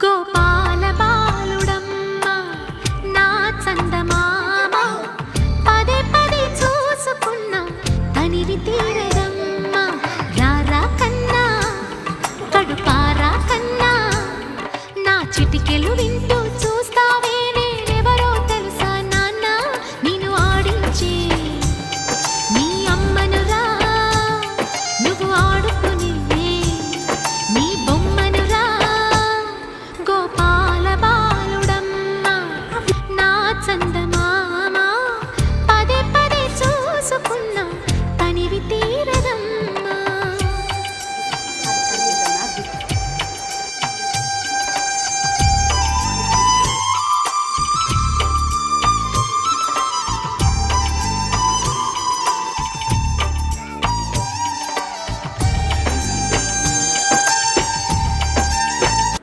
గోపాల బాలుడమ్మ నా చందమామ పదే పదే చూసుకున్న తనివి తీరదమ్మ రారా కన్నా కడుపారా కన్నా నా చిటికెలు వింటూ